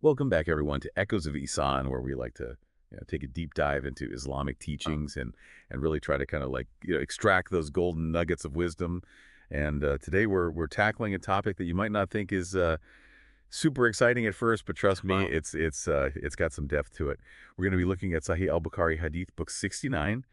Welcome back, everyone, to Echoes of Ihsan, where we like to take a deep dive into Islamic teachings and really try to kind of extract those golden nuggets of wisdom. And today we're tackling a topic that you might not think is super exciting at first, but trust me, Wow. it's got some depth to it. We're going to be looking at Sahih Bukhari Hadith, book 69,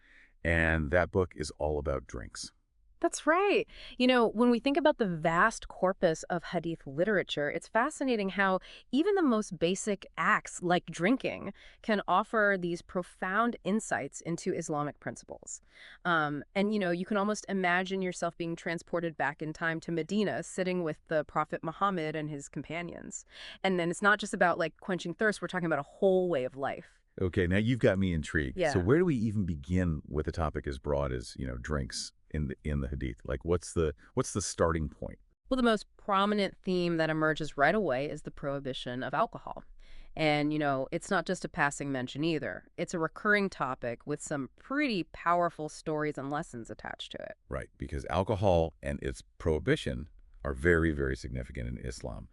and that book is all about drinks. That's right. When we think about the vast corpus of Hadith literature, it's fascinating how even the most basic acts, like drinking, can offer these profound insights into Islamic principles. You can almost imagine yourself being transported back in time to Medina, sitting with the Prophet Muhammad and his companions. And then it's not just about like quenching thirst, we're talking about a whole way of life. Okay, now you've got me intrigued. So Yeah. where do we even begin with a topic as broad as, drinks in the hadith? Like what's the starting point? Well, the most prominent theme that emerges right away is the prohibition of alcohol. And, it's not just a passing mention either. It's a recurring topic with some pretty powerful stories and lessons attached to it. Right, because alcohol and its prohibition are very, very significant in Islam.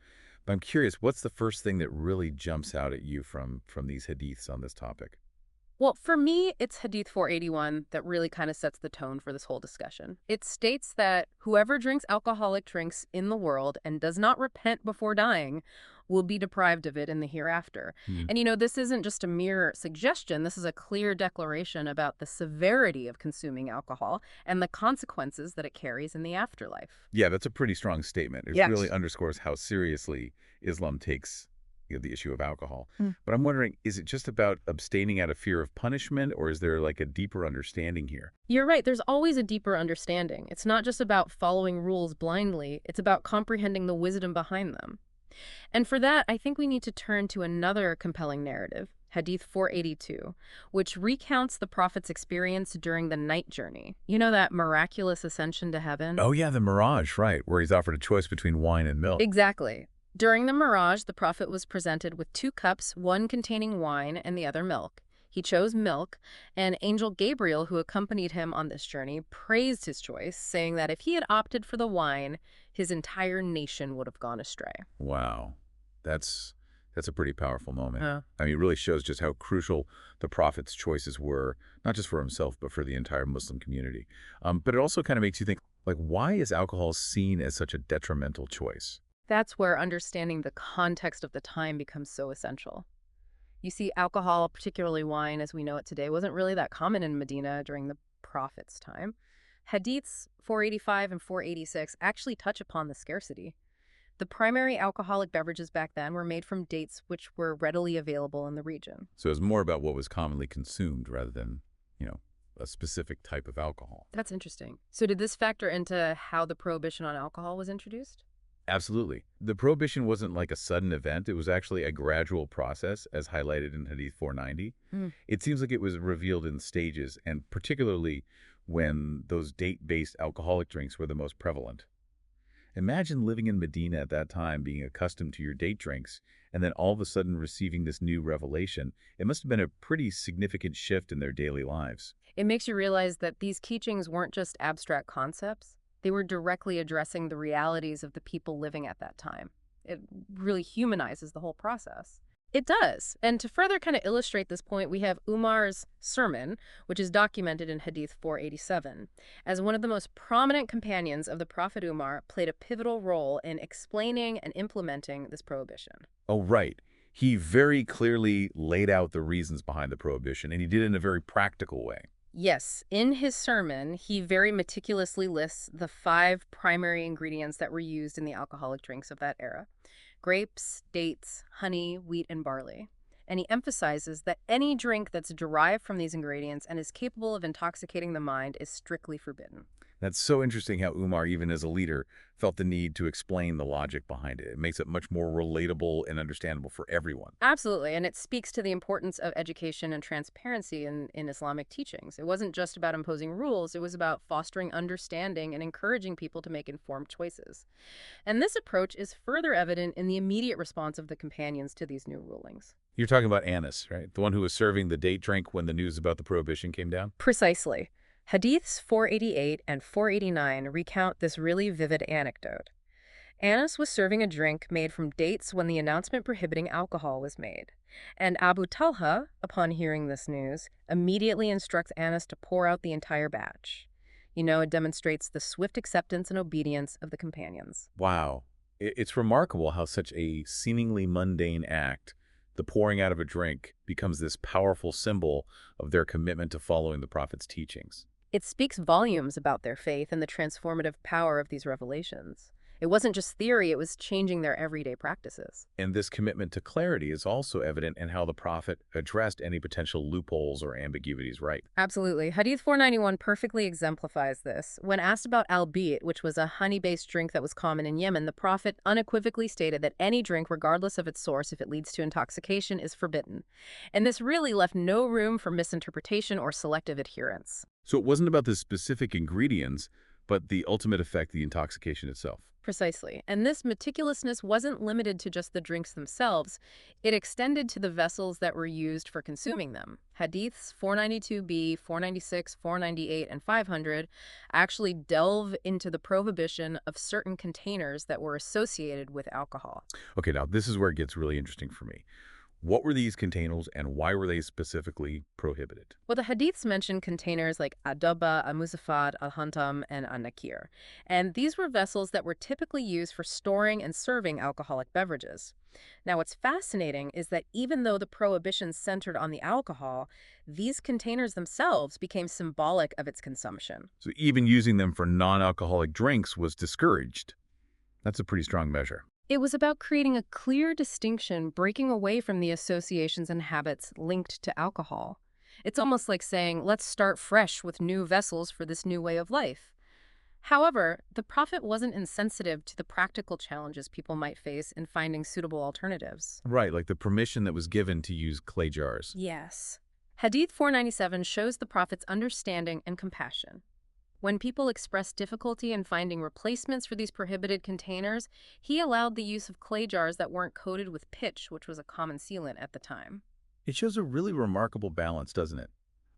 But I'm curious, what's the first thing that really jumps out at you from these hadiths on this topic? Well, for me, it's Hadith 481 that really kind of sets the tone for this whole discussion. It states that whoever drinks alcoholic drinks in the world and does not repent before dying will be deprived of it in the hereafter. Hmm. And this isn't just a mere suggestion. This is a clear declaration about the severity of consuming alcohol and the consequences that it carries in the afterlife. Yeah, that's a pretty strong statement. It really Yes. underscores how seriously Islam takes the issue of alcohol. But I'm wondering, is it just about abstaining out of fear of punishment, or is there like a deeper understanding here? You're right. There's always a deeper understanding. It's not just about following rules blindly, it's about comprehending the wisdom behind them. And for that, I think we need to turn to another compelling narrative, Hadith 482, which recounts the Prophet's experience during the night journey. You know, that miraculous ascension to heaven? Oh yeah, the Mirage, right, where he's offered a choice between wine and milk. Exactly. During the Mirage, the Prophet was presented with two cups, one containing wine and the other milk. He chose milk, and Angel Gabriel, who accompanied him on this journey, praised his choice, saying that if he had opted for the wine, his entire nation would have gone astray. Wow. That's that's a pretty powerful moment. Uh, I mean, it really shows just how crucial the prophet's choices were, not just for himself, but for the entire Muslim community. But it also kind of makes you think, like, why is alcohol seen as such a detrimental choice? that's where understanding the context of the time becomes so essential. You see, alcohol, particularly wine as we know it today, wasn't really that common in Medina during the Prophet's time. Hadiths 485 and 486 actually touch upon the scarcity. The primary alcoholic beverages back then were made from dates which were readily available in the region. So it's more about what was commonly consumed rather than, a specific type of alcohol. That's interesting. So did this factor into how the prohibition on alcohol was introduced? Absolutely. The prohibition wasn't like a sudden event. It was actually a gradual process, as highlighted in Hadith 490. Hmm. It seems like it was revealed in stages, and particularly when those date-based alcoholic drinks were the most prevalent. Imagine living in Medina at that time, being accustomed to your date drinks, and then all of a sudden receiving this new revelation. It must have been a pretty significant shift in their daily lives. It makes you realize that these teachings weren't just abstract concepts. They were directly addressing the realities of the people living at that time. It really humanizes the whole process. It does. And to further kind of illustrate this point, we have Umar's sermon, which is documented in Hadith 487. As one of the most prominent companions of the Prophet Umar, played a pivotal role in explaining and implementing this prohibition. Oh, right. He very clearly laid out the reasons behind the prohibition, and he did it in a very practical way. Yes, in his sermon, he very meticulously lists the five primary ingredients that were used in the alcoholic drinks of that era: grapes, dates, honey, wheat, and barley. And he emphasizes that any drink that's derived from these ingredients and is capable of intoxicating the mind is strictly forbidden. That's so interesting how Umar, even as a leader, felt the need to explain the logic behind it. It makes it much more relatable and understandable for everyone. Absolutely, and it speaks to the importance of education and transparency in Islamic teachings. It wasn't just about imposing rules, it was about fostering understanding and encouraging people to make informed choices. And this approach is further evident in the immediate response of the companions to these new rulings. You're talking about Anas, right? The one who was serving the date drink when the news about the prohibition came down? Precisely. Hadiths 488 and 489 recount this really vivid anecdote. Anas was serving a drink made from dates when the announcement prohibiting alcohol was made. And Abu Talha, upon hearing this news, immediately instructs Anas to pour out the entire batch. It demonstrates the swift acceptance and obedience of the companions. Wow. It's remarkable how such a seemingly mundane act, the pouring out of a drink, becomes this powerful symbol of their commitment to following the Prophet's teachings. It speaks volumes about their faith and the transformative power of these revelations. It wasn't just theory, it was changing their everyday practices. And this commitment to clarity is also evident in how the Prophet addressed any potential loopholes or ambiguities, right? Absolutely. Hadith 491 perfectly exemplifies this. When asked about al-Beet, which was a honey-based drink that was common in Yemen, the Prophet unequivocally stated that any drink, regardless of its source, if it leads to intoxication, is forbidden. And this really left no room for misinterpretation or selective adherence. So it wasn't about the specific ingredients, but the ultimate effect, the intoxication itself. Precisely. And this meticulousness wasn't limited to just the drinks themselves. It extended to the vessels that were used for consuming them. Hadiths 492b, 496, 498, and 500 actually delve into the prohibition of certain containers that were associated with alcohol. Okay, now this is where it gets really interesting for me. What were these containers and why were they specifically prohibited? Well, the hadiths mention containers like adaba, al-muzafat, al-hantam, and an-nakir. And these were vessels that were typically used for storing and serving alcoholic beverages. Now, what's fascinating is that even though the prohibition centered on the alcohol, these containers themselves became symbolic of its consumption. So even using them for non-alcoholic drinks was discouraged. That's a pretty strong measure. It was about creating a clear distinction, breaking away from the associations and habits linked to alcohol. It's almost like saying, let's start fresh with new vessels for this new way of life. However, the Prophet wasn't insensitive to the practical challenges people might face in finding suitable alternatives. Right, like the permission that was given to use clay jars. Yes. Hadith 497 shows the Prophet's understanding and compassion. When people expressed difficulty in finding replacements for these prohibited containers, he allowed the use of clay jars that weren't coated with pitch, which was a common sealant at the time. It shows a really remarkable balance, doesn't it?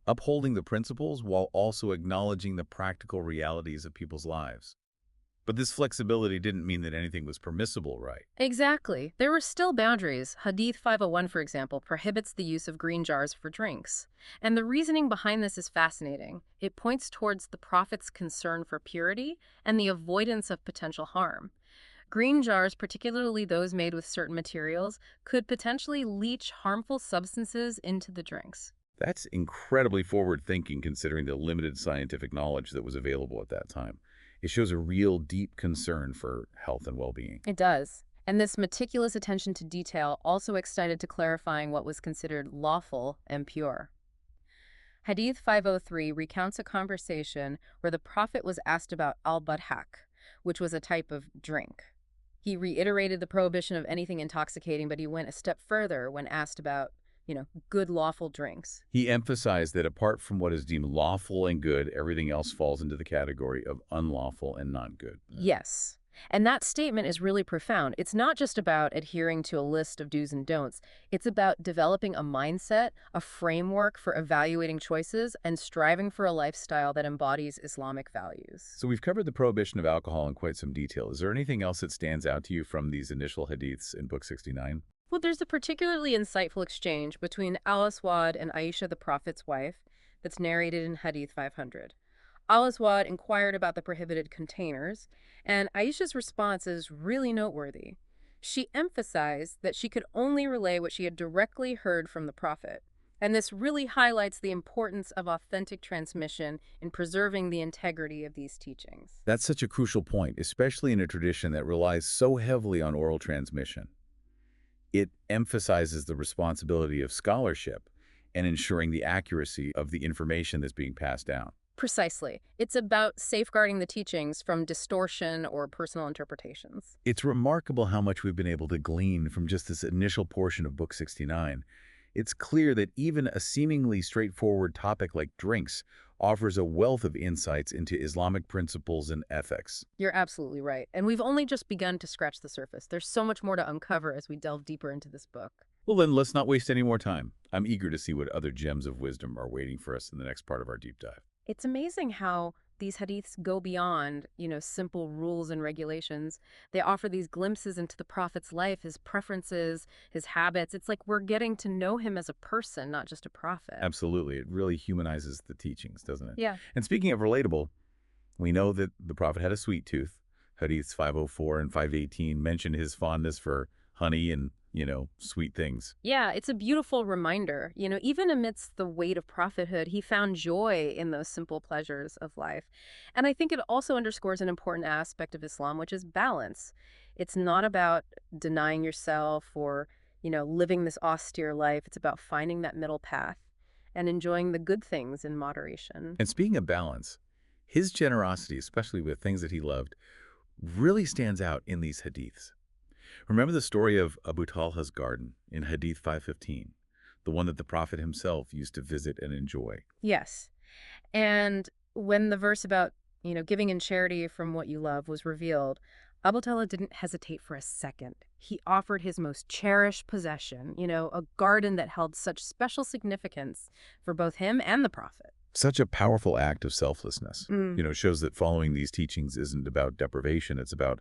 Upholding the principles while also acknowledging the practical realities of people's lives. But this flexibility didn't mean that anything was permissible, right? Exactly. There were still boundaries. Hadith 501, for example, prohibits the use of green jars for drinks. And the reasoning behind this is fascinating. It points towards the Prophet's concern for purity and the avoidance of potential harm. Green jars, particularly those made with certain materials, could potentially leach harmful substances into the drinks. That's incredibly forward-thinking considering the limited scientific knowledge that was available at that time. It shows a real deep concern for health and well-being. It does. And this meticulous attention to detail also extended to clarifying what was considered lawful and pure. Hadith 503 recounts a conversation where the Prophet was asked about al-badhak, which was a type of drink. He reiterated the prohibition of anything intoxicating, but he went a step further when asked about good lawful drinks. He emphasized that apart from what is deemed lawful and good, everything else falls into the category of unlawful and not good. Yes. And that statement is really profound. It's not just about adhering to a list of do's and don'ts. It's about developing a mindset, a framework for evaluating choices, and striving for a lifestyle that embodies Islamic values. So we've covered the prohibition of alcohol in quite some detail. Is there anything else that stands out to you from these initial hadiths in Book 69? Well, there's a particularly insightful exchange between Al-Aswad and Aisha, the Prophet's wife, that's narrated in Hadith 500. Al-Aswad inquired about the prohibited containers, and Aisha's response is really noteworthy. She emphasized that she could only relay what she had directly heard from the Prophet, and this really highlights the importance of authentic transmission in preserving the integrity of these teachings. That's such a crucial point, especially in a tradition that relies so heavily on oral transmission. It emphasizes the responsibility of scholarship and ensuring the accuracy of the information that's being passed down. Precisely. It's about safeguarding the teachings from distortion or personal interpretations. It's remarkable how much we've been able to glean from just this initial portion of Book 69. It's clear that even a seemingly straightforward topic like drinks offers a wealth of insights into Islamic principles and ethics. You're absolutely right. And we've only just begun to scratch the surface. There's so much more to uncover as we delve deeper into this book. Well, then let's not waste any more time. I'm eager to see what other gems of wisdom are waiting for us in the next part of our deep dive. It's amazing how these hadiths go beyond, simple rules and regulations. They offer these glimpses into the Prophet's life, his preferences, his habits. It's like we're getting to know him as a person, not just a prophet. Absolutely. It really humanizes the teachings, doesn't it? Yeah. And speaking of relatable, we know that the Prophet had a sweet tooth. Hadiths 504 and 518 mention his fondness for honey and, sweet things. Yeah, it's a beautiful reminder. Even amidst the weight of prophethood, he found joy in those simple pleasures of life. And I think it also underscores an important aspect of Islam, which is balance. It's not about denying yourself or, living this austere life. It's about finding that middle path and enjoying the good things in moderation. And speaking of balance, his generosity, especially with things that he loved, really stands out in these hadiths. Remember the story of Abu Talha's garden in Hadith 515, the one that the Prophet himself used to visit and enjoy? Yes. And when the verse about, giving in charity from what you love was revealed, Abu Talha didn't hesitate for a second. He offered his most cherished possession, a garden that held such special significance for both him and the Prophet. Such a powerful act of selflessness. Mm. Shows that following these teachings isn't about deprivation. It's about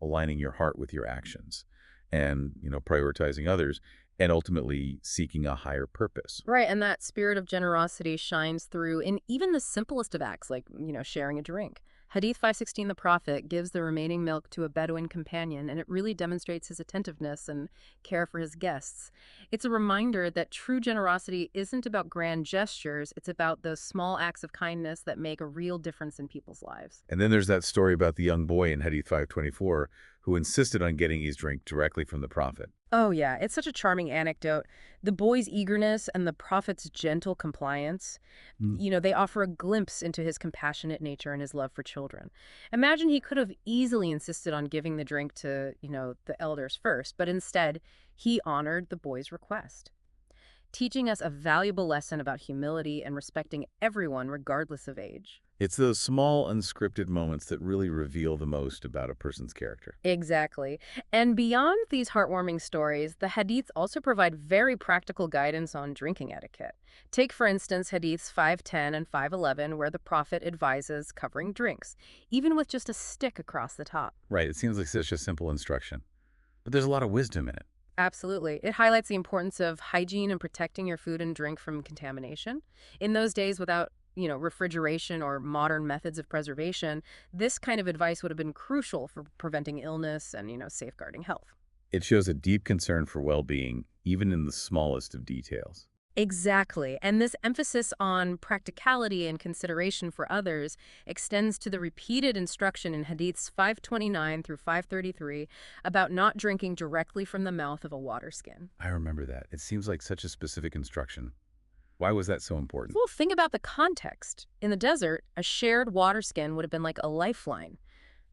aligning your heart with your actions and, prioritizing others and ultimately seeking a higher purpose. Right, and that spirit of generosity shines through in even the simplest of acts, like, sharing a drink. Hadith 516, the Prophet gives the remaining milk to a Bedouin companion, and it really demonstrates his attentiveness and care for his guests. It's a reminder that true generosity isn't about grand gestures, it's about those small acts of kindness that make a real difference in people's lives. And then there's that story about the young boy in Hadith 524 who insisted on getting his drink directly from the Prophet. Oh, yeah, it's such a charming anecdote. The boy's eagerness and the Prophet's gentle compliance, they offer a glimpse into his compassionate nature and his love for children. Imagine he could have easily insisted on giving the drink to, the elders first, but instead, he honored the boy's request, teaching us a valuable lesson about humility and respecting everyone regardless of age. It's those small, unscripted moments that really reveal the most about a person's character. Exactly. And beyond these heartwarming stories, the hadiths also provide very practical guidance on drinking etiquette. Take, for instance, hadiths 510 and 511, where the Prophet advises covering drinks, even with just a stick across the top. Right, it seems like such a simple instruction, but there's a lot of wisdom in it. Absolutely. It highlights the importance of hygiene and protecting your food and drink from contamination. In those days, without refrigeration or modern methods of preservation, this kind of advice would have been crucial for preventing illness and, safeguarding health. It shows a deep concern for well-being, even in the smallest of details. Exactly. And this emphasis on practicality and consideration for others extends to the repeated instruction in Hadiths 529 through 533 about not drinking directly from the mouth of a water skin. I remember that. It seems like such a specific instruction. Why was that so important? Well, think about the context. In the desert, a shared water skin would have been like a lifeline.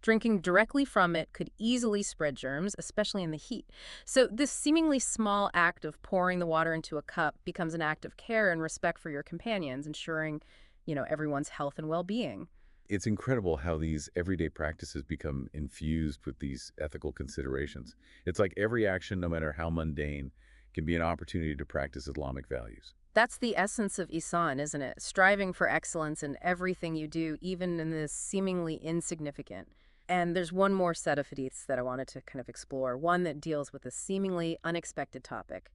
Drinking directly from it could easily spread germs, especially in the heat. So this seemingly small act of pouring the water into a cup becomes an act of care and respect for your companions, ensuring, everyone's health and well-being. It's incredible how these everyday practices become infused with these ethical considerations. It's like every action, no matter how mundane, can be an opportunity to practice Islamic values. That's the essence of Ihsan, isn't it? Striving for excellence in everything you do, even in this seemingly insignificant. And there's one more set of hadiths that I wanted to kind of explore, one that deals with a seemingly unexpected topic: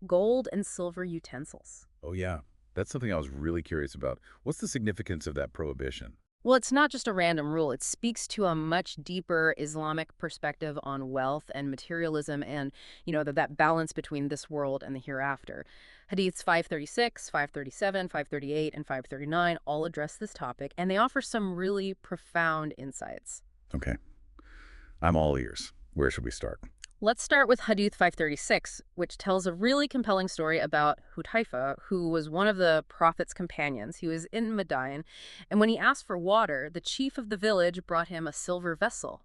gold and silver utensils. Oh yeah, that's something I was really curious about. What's the significance of that prohibition? Well, it's not just a random rule. It speaks to a much deeper Islamic perspective on wealth and materialism and, that balance between this world and the hereafter. Hadiths 536, 537, 538, and 539 all address this topic, and they offer some really profound insights. Okay, I'm all ears. Where should we start? Let's start with Hadith 536, which tells a really compelling story about Hudhaifa, who was one of the Prophet's companions. He was in Madain, and when he asked for water, the chief of the village brought him a silver vessel.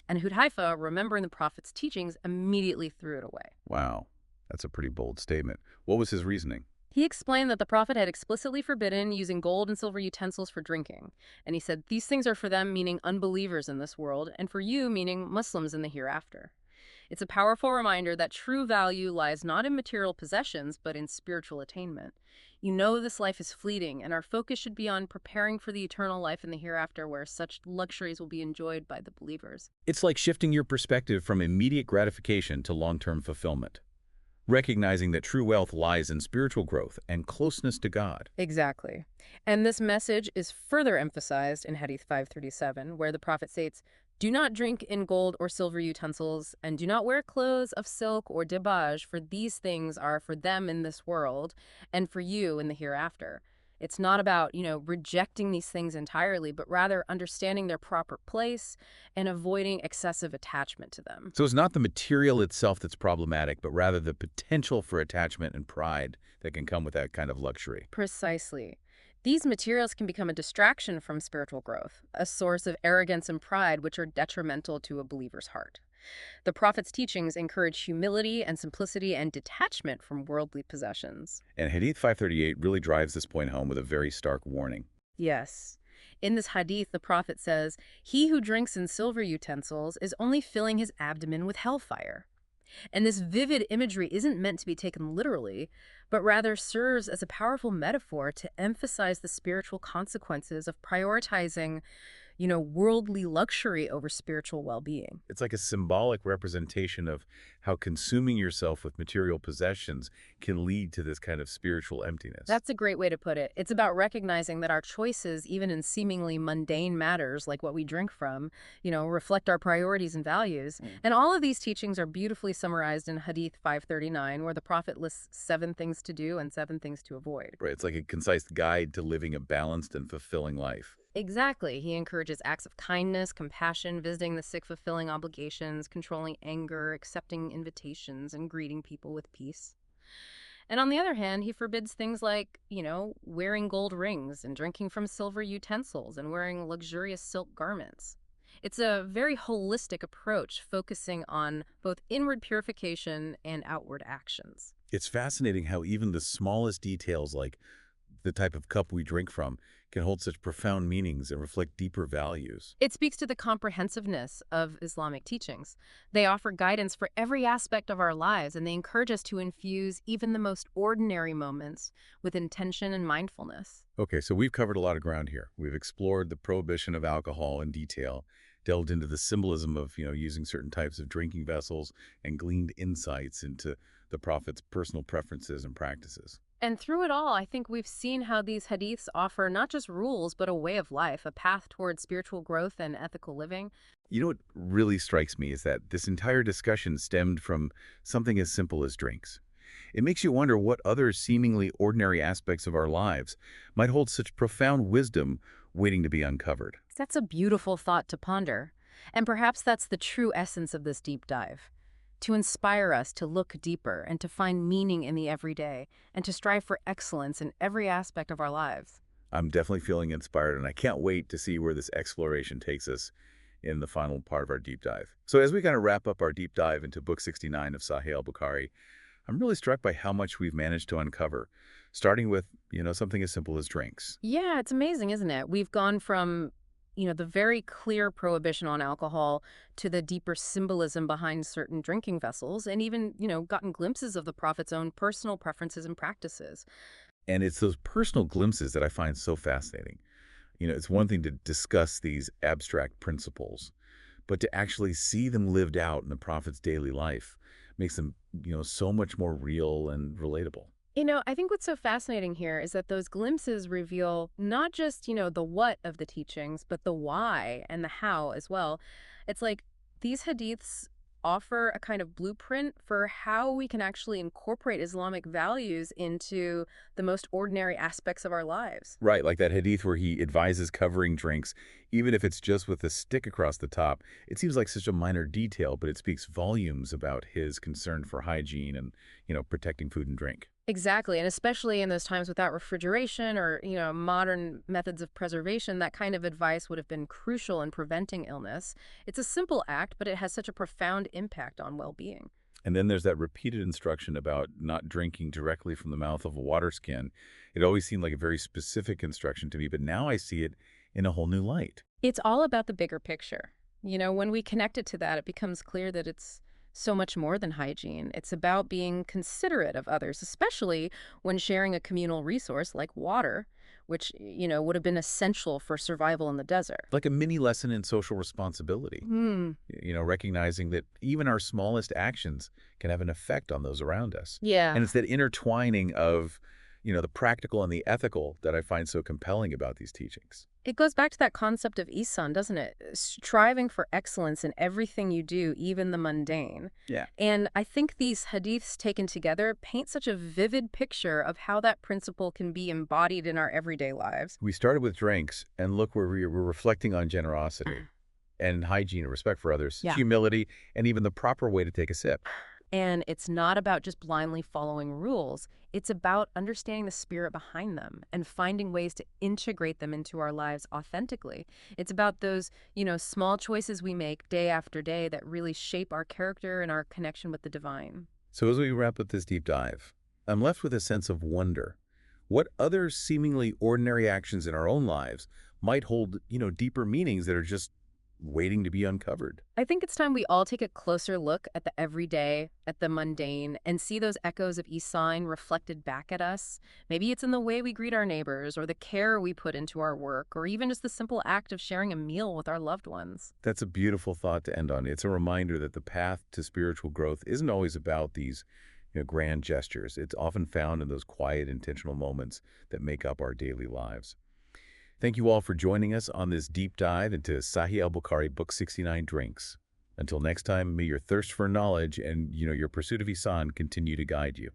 And Hudhaifa, remembering the Prophet's teachings, immediately threw it away. Wow, that's a pretty bold statement. What was his reasoning? He explained that the Prophet had explicitly forbidden using gold and silver utensils for drinking. And he said, these things are for them, meaning unbelievers in this world, and for you, meaning Muslims in the hereafter. It's a powerful reminder that true value lies not in material possessions, but in spiritual attainment. You know this life is fleeting, and our focus should be on preparing for the eternal life in the hereafter, where such luxuries will be enjoyed by the believers. It's like shifting your perspective from immediate gratification to long-term fulfillment, recognizing that true wealth lies in spiritual growth and closeness to God. Exactly. And this message is further emphasized in Hadith 537, where the Prophet states, "Do not drink in gold or silver utensils, and do not wear clothes of silk or dibaj, for these things are for them in this world, and for you in the hereafter." It's not about, rejecting these things entirely, but rather understanding their proper place and avoiding excessive attachment to them. So it's not the material itself that's problematic, but rather the potential for attachment and pride that can come with that kind of luxury. Precisely. These materials can become a distraction from spiritual growth, a source of arrogance and pride which are detrimental to a believer's heart. The Prophet's teachings encourage humility and simplicity and detachment from worldly possessions. And Hadith 538 really drives this point home with a very stark warning. Yes. In this hadith, the Prophet says, "He who drinks in silver utensils is only filling his abdomen with hellfire." And this vivid imagery isn't meant to be taken literally, but rather serves as a powerful metaphor to emphasize the spiritual consequences of prioritizing, worldly luxury over spiritual well-being. It's like a symbolic representation of how consuming yourself with material possessions can lead to this kind of spiritual emptiness. That's a great way to put it. It's about recognizing that our choices, even in seemingly mundane matters like what we drink from, reflect our priorities and values. And all of these teachings are beautifully summarized in Hadith 539, where the Prophet lists 7 things to do and 7 things to avoid. Right, it's like a concise guide to living a balanced and fulfilling life. Exactly. He encourages acts of kindness, compassion, visiting the sick, fulfilling obligations, controlling anger, accepting invitations, and greeting people with peace. And on the other hand, he forbids things like, wearing gold rings and drinking from silver utensils and wearing luxurious silk garments. It's a very holistic approach, focusing on both inward purification and outward actions. It's fascinating how even the smallest details, like the type of cup we drink from, can hold such profound meanings and reflect deeper values. It speaks to the comprehensiveness of Islamic teachings. They offer guidance for every aspect of our lives, and they encourage us to infuse even the most ordinary moments with intention and mindfulness. Okay, so we've covered a lot of ground here. We've explored the prohibition of alcohol in detail, delved into the symbolism of, using certain types of drinking vessels, and gleaned insights into the Prophet's personal preferences and practices. And through it all, I think we've seen how these hadiths offer not just rules, but a way of life, a path towards spiritual growth and ethical living. You know what really strikes me is that this entire discussion stemmed from something as simple as drinks. It makes you wonder what other seemingly ordinary aspects of our lives might hold such profound wisdom waiting to be uncovered. That's a beautiful thought to ponder. And perhaps that's the true essence of this deep dive. To inspire us to look deeper and to find meaning in the everyday and to strive for excellence in every aspect of our lives. I'm definitely feeling inspired, and I can't wait to see where this exploration takes us in the final part of our deep dive. So as we kind of wrap up our deep dive into Book 69 of Sahih Bukhari, I'm really struck by how much we've managed to uncover, starting with, something as simple as drinks. Yeah, it's amazing, isn't it? We've gone from the very clear prohibition on alcohol to the deeper symbolism behind certain drinking vessels, and even, gotten glimpses of the Prophet's own personal preferences and practices. And it's those personal glimpses that I find so fascinating. It's one thing to discuss these abstract principles, but to actually see them lived out in the Prophet's daily life makes them, so much more real and relatable. I think what's so fascinating here is that those glimpses reveal not just, the what of the teachings, but the why and the how as well. It's like these hadiths offer a kind of blueprint for how we can actually incorporate Islamic values into the most ordinary aspects of our lives. Right, like that hadith where he advises covering drinks, even if it's just with a stick across the top. It seems like such a minor detail, but it speaks volumes about his concern for hygiene and, protecting food and drink. Exactly, and especially in those times without refrigeration or, modern methods of preservation, that kind of advice would have been crucial in preventing illness. It's a simple act, but it has such a profound impact on well-being. And then there's that repeated instruction about not drinking directly from the mouth of a water skin. It always seemed like a very specific instruction to me, but now I see it in a whole new light. It's all about the bigger picture. When we connect it to that, it becomes clear that it's so much more than hygiene. It's about being considerate of others, especially when sharing a communal resource like water, which, would have been essential for survival in the desert. Like a mini lesson in social responsibility. Hmm. Recognizing that even our smallest actions can have an effect on those around us. Yeah. And it's that intertwining of, the practical and the ethical that I find so compelling about these teachings. It goes back to that concept of Ihsan, doesn't it? Striving for excellence in everything you do, even the mundane. Yeah. And I think these hadiths taken together paint such a vivid picture of how that principle can be embodied in our everyday lives. We started with drinks, and look where we're reflecting on generosity and hygiene and respect for others, Yeah. humility, and even the proper way to take a sip. And it's not about just blindly following rules. It's about understanding the spirit behind them and finding ways to integrate them into our lives authentically. It's about those, small choices we make day after day that really shape our character and our connection with the divine. So as we wrap up this deep dive, I'm left with a sense of wonder. What other seemingly ordinary actions in our own lives might hold, deeper meanings that are just waiting to be uncovered? I think it's time we all take a closer look at the everyday, at the mundane, and see those echoes of Ihsan reflected back at us. Maybe it's in the way we greet our neighbors, or the care we put into our work, or even just the simple act of sharing a meal with our loved ones. That's a beautiful thought to end on. It's a reminder that the path to spiritual growth isn't always about these grand gestures. It's often found in those quiet, intentional moments that make up our daily lives. Thank you all for joining us on this deep dive into Sahih Bukhari Book 69 Drinks. Until next time, may your thirst for knowledge and, your pursuit of Ihsan continue to guide you.